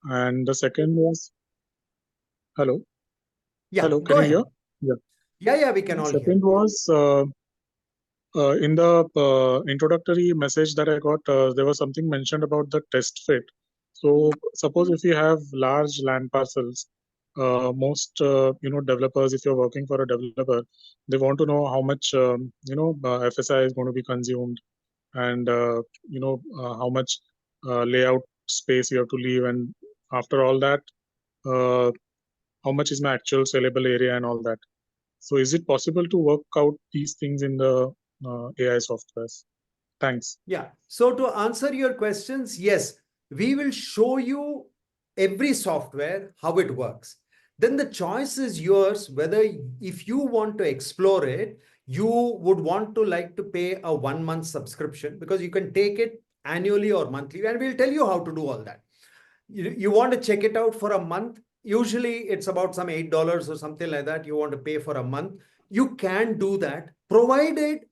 And the second was, hello, Yeah, hello, can go you hear? ahead. Yeah. Yeah, we can The all hear. second was in the introductory message that I got, there was something mentioned about the test fit. So suppose if you have large land parcels, most developers, if you're working for a developer, they want to know how much FSI is going to be consumed, and how much layout space you have to leave, and after all that, uh, how much is my actual sellable area and all that. So is it possible to work out these things in the AI softwares? Thanks. Yeah. So to answer your questions, yes, we will show you every software, how it works. Then the choice is yours, whether if you want to explore it, you would want to like to pay a 1 month subscription, because you can take it annually or monthly, and we'll tell you how to do all that. You want to check it out for a month. Usually it's about some $8 or something like that. You want to pay for a month. You can do that, provided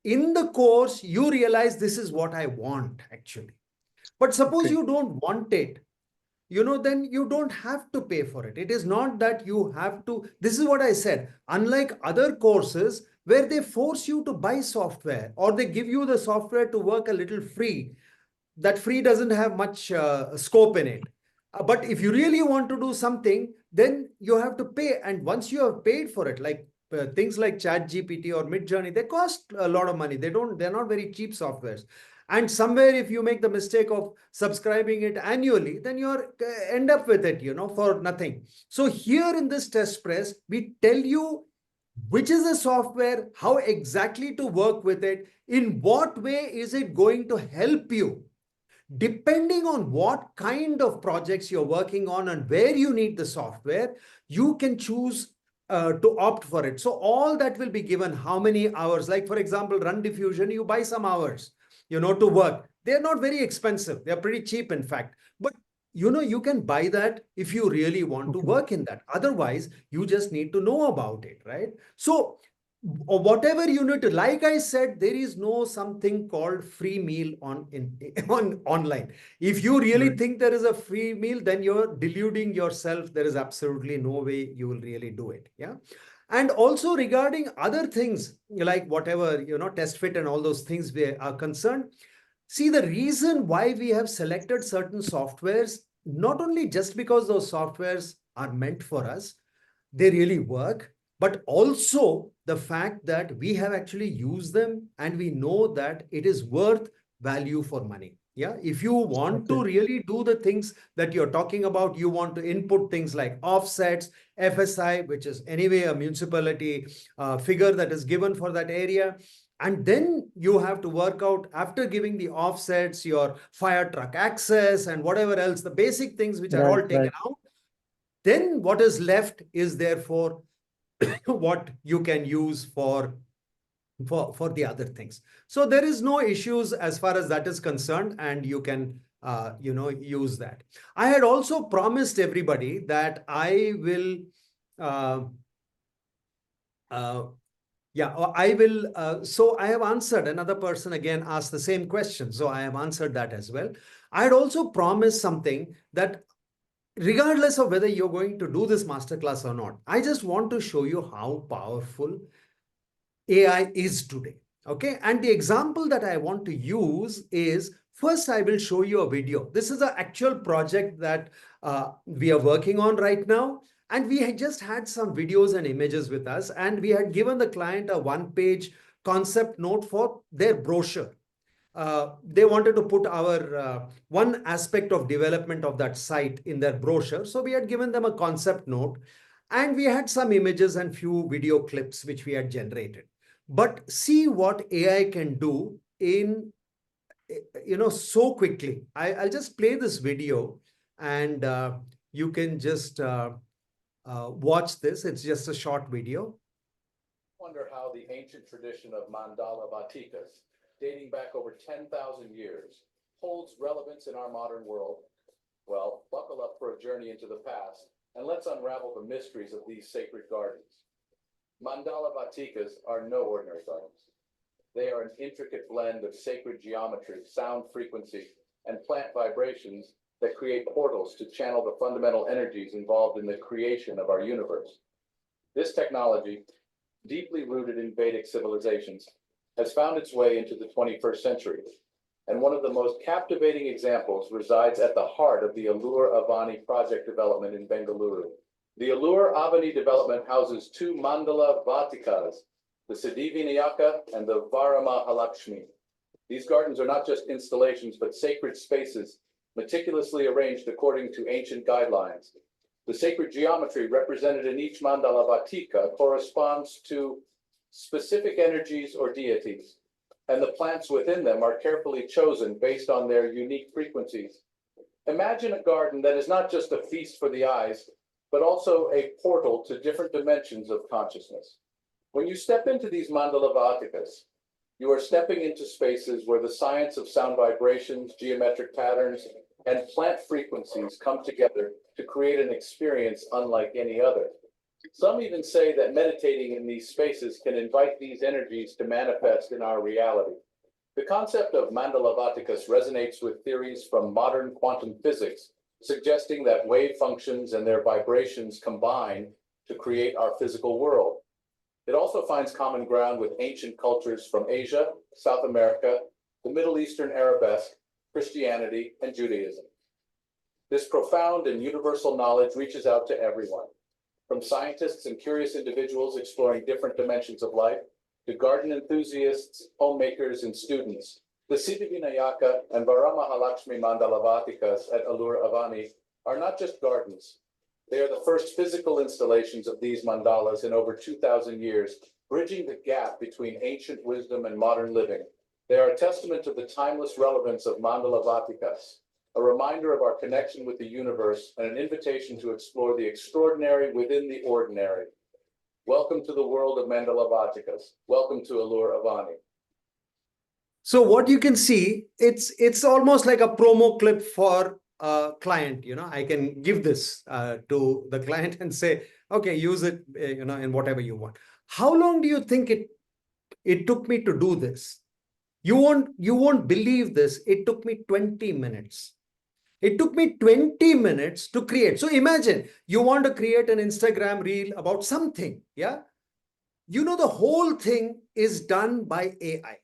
in the course you realize this is what I want actually. But suppose Okay. you don't want it, then you don't have to pay for it. It is not that you have to. This is what I said. Unlike other courses where they force you to buy software, or they give you the software to work a little free, that free doesn't have much scope in it. But if you really want to do something, then you have to pay. And once you have paid for it, like things like Chat GPT or Midjourney, they cost a lot of money. They're not very cheap softwares. And somewhere, if you make the mistake of subscribing it annually, then you're end up with it, for nothing. So here in this test press, we tell you which is the software, how exactly to work with it, in what way is it going to help you. Depending on what kind of projects you're working on and where you need the software, you can choose to opt for it. So all that will be given. How many hours? Like for example, Run Diffusion, you buy some hours, to work. They're not very expensive. They're pretty cheap, in fact. But you can buy that if you really want to Okay. work in that. Otherwise, you just need to know about it, right? So or whatever you need to, like I said, there is no something called free meal on online. If you really Right. think there is a free meal, then you're deluding yourself. There is absolutely no way you will really do it. Yeah. And also regarding other things, like whatever, test fit and all those things we are concerned. See, the reason why we have selected certain softwares, not only just because those softwares are meant for us, they really work, but also the fact that we have actually used them and we know that it is worth value for money. Yeah, if you want Okay. to really do the things that you're talking about, you want to input things like offsets, FSI, which is anyway a municipality figure that is given for that area. And then you have to work out, after giving the offsets, your fire truck access and whatever else, the basic things which are Right. all taken Right. out. Then what is left is therefore what you can use for the other things. So there is no issues as far as that is concerned, and you can use that. I had also promised everybody that I will uh, uh, yeah, I will. So I have answered. Another person again asked the same question. So I have answered that as well. I had also promised something, that regardless of whether you're going to do this masterclass or not, I just want to show you how powerful AI is today. Okay. And the example that I want to use is, first, I will show you a video. This is an actual project that we are working on right now. And we had just had some videos and images with us. And we had given the client a 1-page concept note for their brochure. They wanted to put our one aspect of development of that site in their brochure. So we had given them a concept note, and we had some images and few video clips which we had generated. But see what AI can do in so quickly. I'll just play this video, and you can just watch this. It's just a short video. Wonder how the ancient tradition of mandala batikas, dating back over 10,000 years, holds relevance in our modern world. Well, buckle up for a journey into the past, and let's unravel the mysteries of these sacred gardens. Mandala batikas are no ordinary gardens. They are an intricate blend of sacred geometry, sound frequency, and plant vibrations that create portals to channel the fundamental energies involved in the creation of our universe. This technology, deeply rooted in Vedic civilizations, has found its way into the 21st century. And one of the most captivating examples resides at the heart of the Allure Avani project development in Bengaluru. The Allure Avani development houses two mandala vatikas, the Siddhivinayaka and the Varamahalakshmi. These gardens are not just installations, but sacred spaces, meticulously arranged according to ancient guidelines. The sacred geometry represented in each mandala vatika corresponds to specific energies or deities, and the plants within them are carefully chosen based on their unique frequencies. Imagine a garden that is not just a feast for the eyes, but also a portal to different dimensions of consciousness. When you step into these mandala vatikas, you are stepping into spaces where the science of sound vibrations, geometric patterns, and plant frequencies come together to create an experience unlike any other. Some even say that meditating in these spaces can invite these energies to manifest in our reality. The concept of mandala vatikas resonates with theories from modern quantum physics, suggesting that wave functions and their vibrations combine to create our physical world. It also finds common ground with ancient cultures from Asia, South America, the Middle Eastern Arabesque, Christianity, and Judaism. This profound and universal knowledge reaches out to everyone, from scientists and curious individuals exploring different dimensions of life, to garden enthusiasts, homemakers, and students. The Siddhivinayaka and Varamahalakshmi Mandala Vatikas at Allure Avani are not just gardens. They are the first physical installations of these mandalas in over 2,000 years, bridging the gap between ancient wisdom and modern living. They are a testament to the timeless relevance of mandala vatikas, a reminder of our connection with the universe, and an invitation to explore the extraordinary within the ordinary. Welcome to the world of mandala vatikas. Welcome to Allure Avani. So what you can see, it's almost like a promo clip for a client. I can give this to the client and say, okay, use it, in whatever you want. How long do you think it took me to do this? You won't believe this. It took me 20 minutes. It took me 20 minutes to create. So imagine you want to create an Instagram reel about something. Yeah. The whole thing is done by AI.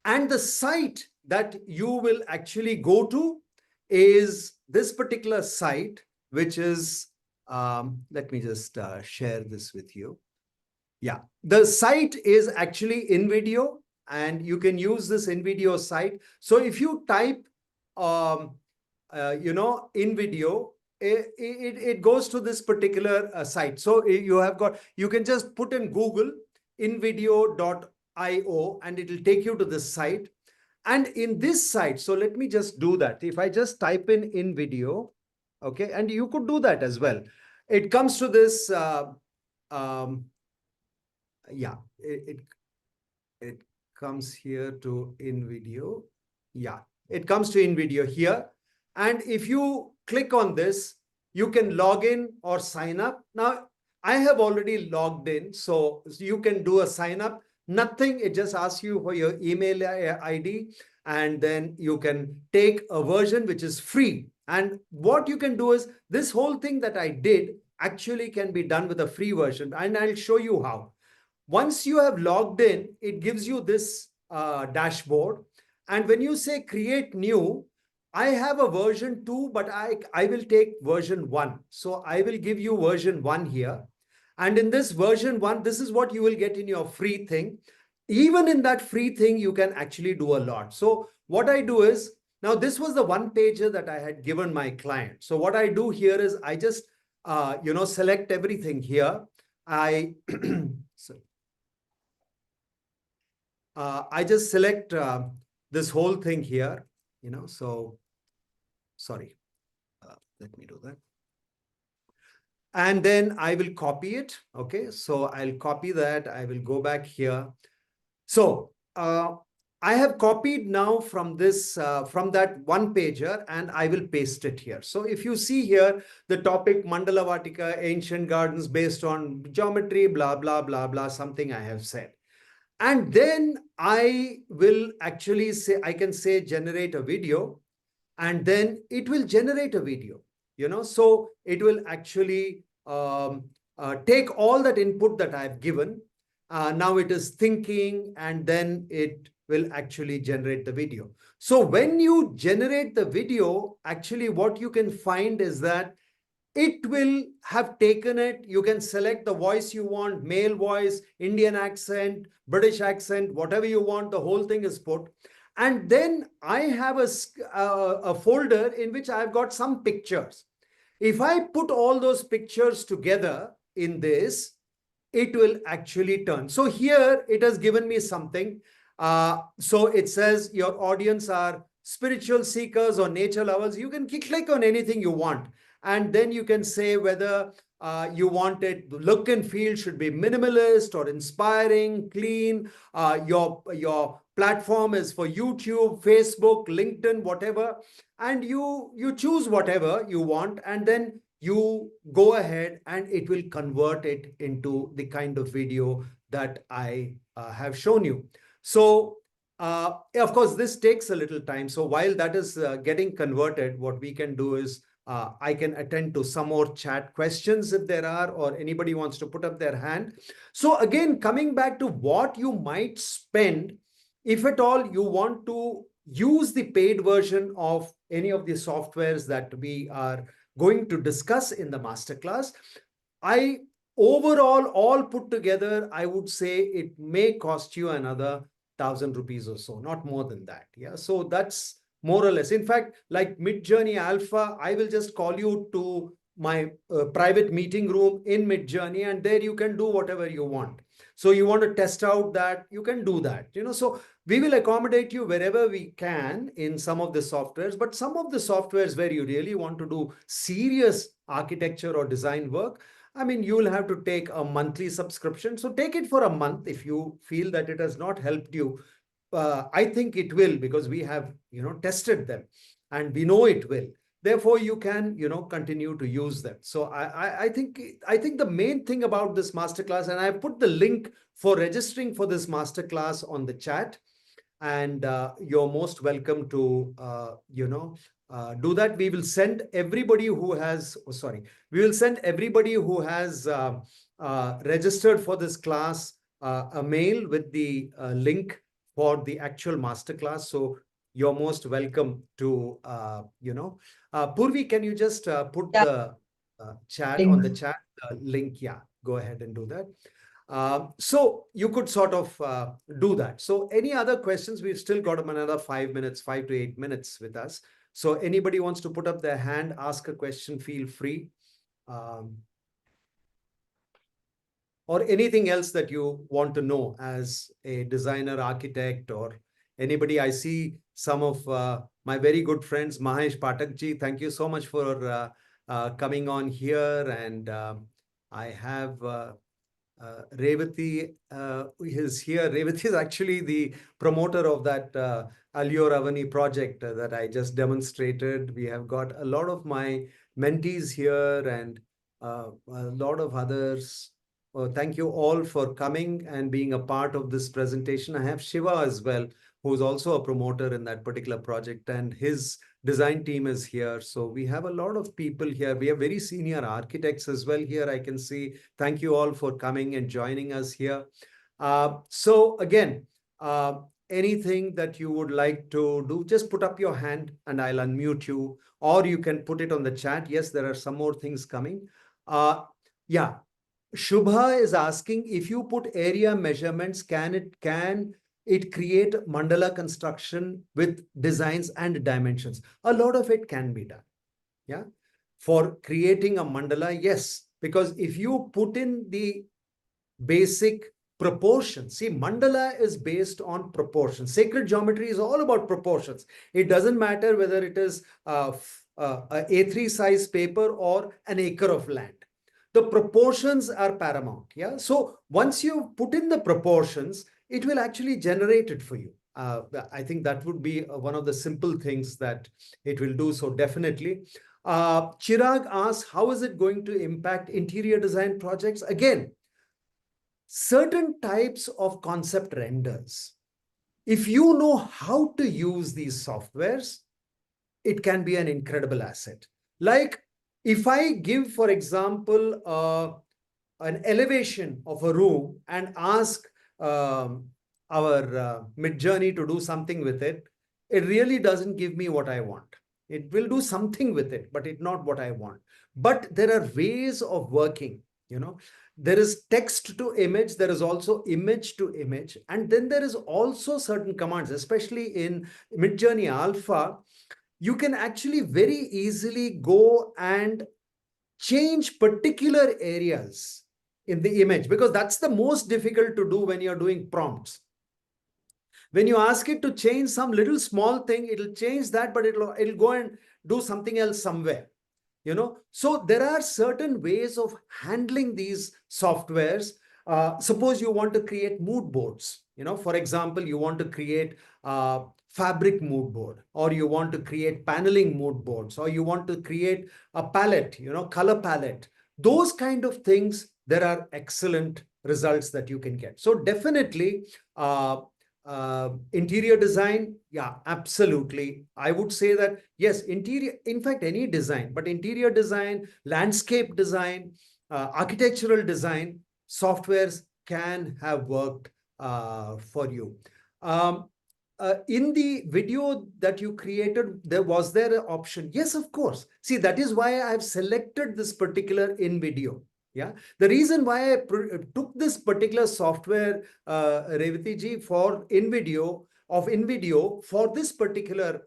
And the site that you will actually go to is this particular site, which is, let me just share this with you. Yeah, the site is actually InVideo, and you can use this InVideo site. So if you type, InVideo, it goes to this particular site. So you can just put in Google invideo.io and it will take you to this site. And in this site, so let me just do that. If I just type in InVideo, okay, and you could do that as well. It comes to this, it comes here to InVideo. Yeah, it comes to InVideo here. And if you click on this, you can log in or sign up. Now, I have already logged in, so you can do a sign up. Nothing, it just asks you for your email ID, and then you can take a version which is free. And what you can do is, this whole thing that I did actually can be done with a free version, and I'll show you how. Once you have logged in, it gives you this dashboard. And when you say create new, I have a version 2, but I will take version 1. So I will give you version 1 here. And in this version 1, this is what you will get in your free thing. Even in that free thing, you can actually do a lot. So what I do is, now this was the one pager that I had given my client. So what I do here is I just, select everything here. I just select this whole thing here, so sorry, let me do that. And then I will copy it. Okay, so I'll copy that. I will go back here. So I have copied now from this, from that one pager, and I will paste it here. So if you see here, the topic Mandala Vatika, ancient gardens based on geometry, blah, blah, blah, blah, something I have said. And then I will actually say, I can say generate a video. and then it will generate a video, so it will actually take all that input that I've given. Now it is thinking, and then it will actually generate the video. So when you generate the video, actually what you can find is that it will have taken it. You can select the voice you want, male voice, Indian accent, British accent, whatever you want, the whole thing is put. And then I have a folder in which I've got some pictures. If I put all those pictures together in this, it will actually turn. So here it has given me something. So it says your audience are spiritual seekers or nature lovers. You can click on anything you want. And then you can say whether you want it, the look and feel should be minimalist or inspiring, clean. Your platform is for YouTube, Facebook, LinkedIn, whatever. And you choose whatever you want, and then you go ahead and it will convert it into the kind of video that I have shown you. So of course, this takes a little time. So while that is getting converted, what we can do is I can attend to some more chat questions if there are, or anybody wants to put up their hand. So again, coming back to what you might spend, if at all you want to use the paid version of any of the softwares that we are going to discuss in the masterclass, I overall, all put together, I would say it may cost you another 1,000 rupees or so, not more than that. Yeah, so that's more or less. In fact, like Midjourney Alpha, I will just call you to my private meeting room in Midjourney, and there you can do whatever you want. So you want to test out that, you can do that. So we will accommodate you wherever we can in some of the softwares, but some of the softwares where you really want to do serious architecture or design work, I mean, you will have to take a monthly subscription. So take it for a month if you feel that it has not helped you. I think it will, because we have, tested them and we know it will. Therefore, you can, continue to use them. So I think the main thing about this masterclass, and I put the link for registering for this masterclass on the chat, and you're most welcome to, do that. We will send everybody who has, we will send everybody who has registered for this class a mail with the link for the actual masterclass. So you're most welcome to, Purvi, can you just put the chat on the chat link? Yeah, go ahead and do that. So you could sort of do that. So any other questions? We've still got another 5 minutes, 5 to 8 minutes with us. So anybody wants to put up their hand, ask a question, feel free. Or anything else that you want to know as a designer, architect, or anybody. I see some of my very good friends, Mahesh Patakji. Thank you so much for coming on here. And I have Revati is here. Revati is actually the promoter of that Allure Avani project that I just demonstrated. We have got a lot of my mentees here and a lot of others. Thank you all for coming and being a part of this presentation. I have Shiva as well, who's also a promoter in that particular project, and his design team is here. So we have a lot of people here. We have very senior architects as well here, I can see. Thank you all for coming and joining us here. So again, anything that you would like to do, just put up your hand and I'll unmute you, or you can put it on the chat. Yes, there are some more things coming. Yeah. Shubha is asking, if you put area measurements, can it create mandala construction with designs and dimensions? A lot of it can be done. Yeah. For creating a mandala, yes. Because if you put in the basic proportions, see, mandala is based on proportions. Sacred geometry is all about proportions. It doesn't matter whether it is a A3 size paper or an acre of land. The proportions are paramount. Yeah. So once you put in the proportions, it will actually generate it for you. I think that would be one of the simple things that it will do. So definitely. Chirag asks, how is it going to impact interior design projects? Again, certain types of concept renders, if you know how to use these softwares, it can be an incredible asset. Like if I give, for example, an elevation of a room and ask our Midjourney to do something with it, it really doesn't give me what I want. It will do something with it, but it's not what I want. But there are ways of working, you know. There is text to image, there is also image to image, and then there is also certain commands, especially in Midjourney Alpha. You can actually very easily go and change particular areas in the image, because that's the most difficult to do when you're doing prompts. When you ask it to change some little small thing, it'll change that, but it'll go and do something else somewhere. You know, so there are certain ways of handling these softwares. Suppose you want to create mood boards. You know, for example, you want to create fabric mood board, or you want to create paneling mood boards, or you want to create a palette, you know, color palette. Those kind of things, there are excellent results that you can get. So definitely, interior design, yeah, absolutely. I would say that, yes, interior, in fact, any design, but interior design, landscape design, architectural design, softwares can have worked for you. In the video that you created, was there an option? Yes, of course. See, that is why I've selected this particular in video. Yeah, the reason why I took this particular software, Revati ji, for InVideo for this particular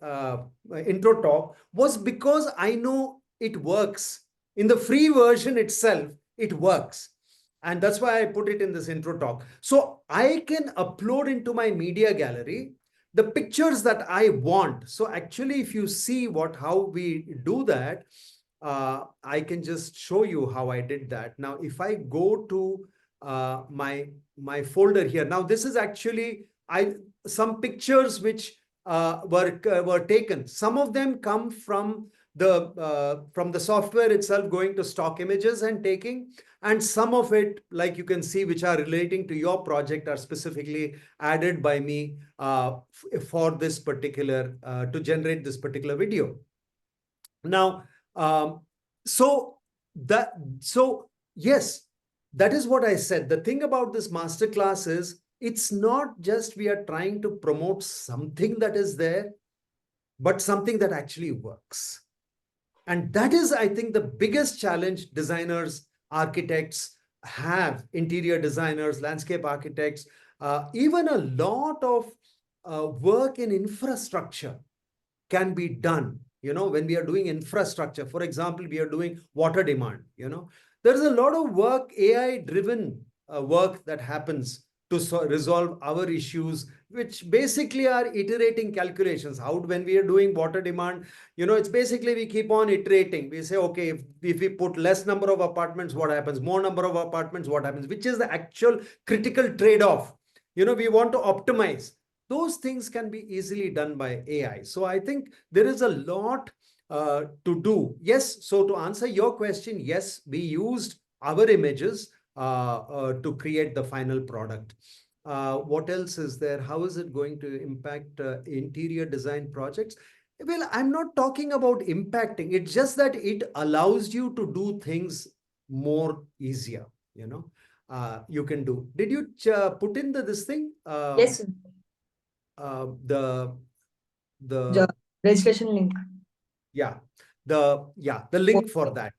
intro talk was because I know it works. In the free version itself, it works. And that's why I put it in this intro talk. So I can upload into my media gallery the pictures that I want. So actually, if you see how we do that, I can just show you how I did that. Now, if I go to my folder here, now this is actually some pictures which were taken. Some of them come from the software itself, going to stock images and taking, and some of it, like you can see, which are relating to your project, are specifically added by me for this particular to generate this particular video. Now, so yes, that is what I said. The thing about this masterclass is, it's not just we are trying to promote something that is there, but something that actually works. And that is, I think, the biggest challenge designers, architects have, interior designers, landscape architects, even a lot of work in infrastructure can be done. You know, when we are doing infrastructure, for example, we are doing water demand, you know, there's a lot of work, AI-driven work that happens to resolve our issues, which basically are iterating calculations. When we are doing water demand, you know, it's basically we keep on iterating. We say, okay, if we put less number of apartments, what happens? More number of apartments, what happens? Which is the actual critical trade-off. You know, we want to optimize. Those things can be easily done by AI. So I think there is a lot to do. Yes, so to answer your question, yes, we used our images to create the final product. What else is there? How is it going to impact interior design projects? Well, I'm not talking about impacting. It's just that it allows you to do things more easier, you know. You can do. Did you put in this thing? Yes, The registration link. Yeah, the link for that.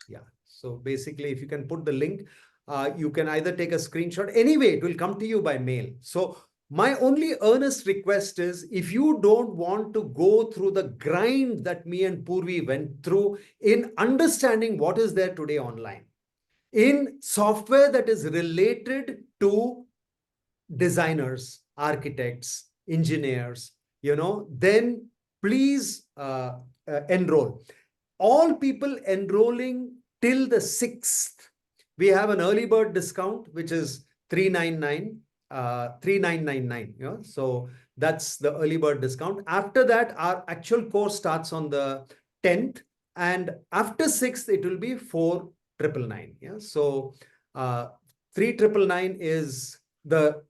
Yeah. So basically, if you can put the link, you can either take a screenshot. Anyway, it will come to you by mail. So my only earnest request is, if you don't want to go through the grind that me and Purvi went through in understanding what is there today online, in software that is related to designers, architects, engineers, you know, then please enroll. All people enrolling till the 6th, we have an early bird discount, which is 3999. You know, so that's the early bird discount. After that, our actual course starts on the 10th, and after 6th, it will be 4999. Yeah, so 3999 is the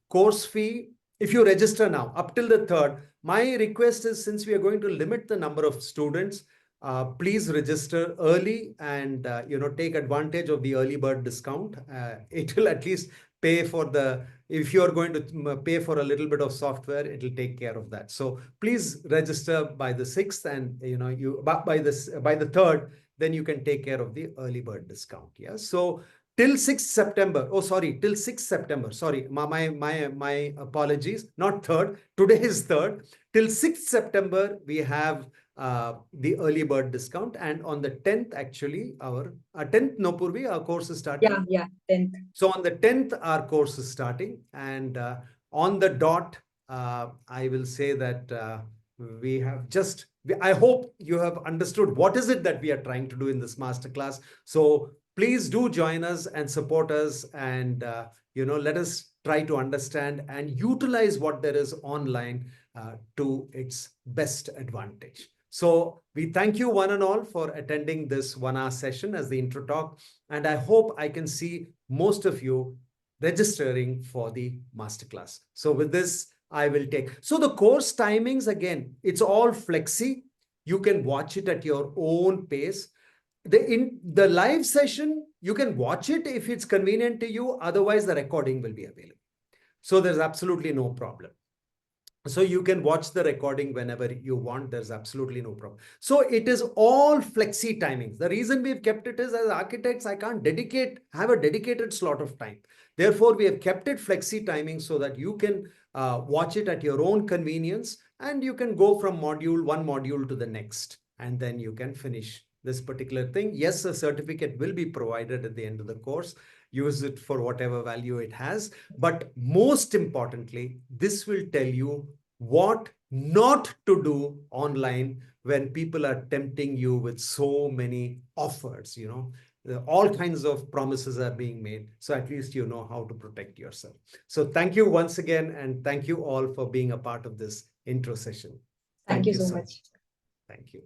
course fee, if you register now up till the 3rd, my request is, since we are going to limit the number of students, please register early and take advantage of the early bird discount. It will at least pay for if you're going to pay for a little bit of software, it will take care of that. So please register by the 6th, and by the 3rd, then you can take care of the early bird discount. Yeah. So till 6th September. Oh, sorry, till 6th September. Sorry, my apologies. Not 3rd. Today is 3rd. Till 6th September, we have the early bird discount, and on the 10th, actually, our 10th, no, Purvi, our course is starting. Yeah, 10th. So on the 10th, our course is starting, and on the dot, I will say that we have I hope you have understood what is it that we are trying to do in this masterclass. So please do join us and support us, and let us try to understand and utilize what there is online to its best advantage. So we thank you one and all for attending this 1-hour session as the intro talk, and I hope I can see most of you registering for the masterclass. So with this, I will take. So the course timings, again, it's all flexi. You can watch it at your own pace. The live session, you can watch it if it's convenient to you. Otherwise, the recording will be available. So there's absolutely no problem. So you can watch the recording whenever you want. There's absolutely no problem. So it is all flexi timings. The reason we've kept it is, as architects, I can't have a dedicated slot of time. Therefore, we have kept it flexi timing so that you can watch it at your own convenience, and you can go from one module to the next, and then you can finish this particular thing. Yes, a certificate will be provided at the end of the course. Use it for whatever value it has. But most importantly, this will tell you what not to do online when people are tempting you with so many offers. All kinds of promises are being made. So at least you know how to protect yourself. So thank you once again, and thank you all for being a part of this intro session. Thank you so much. Thank you.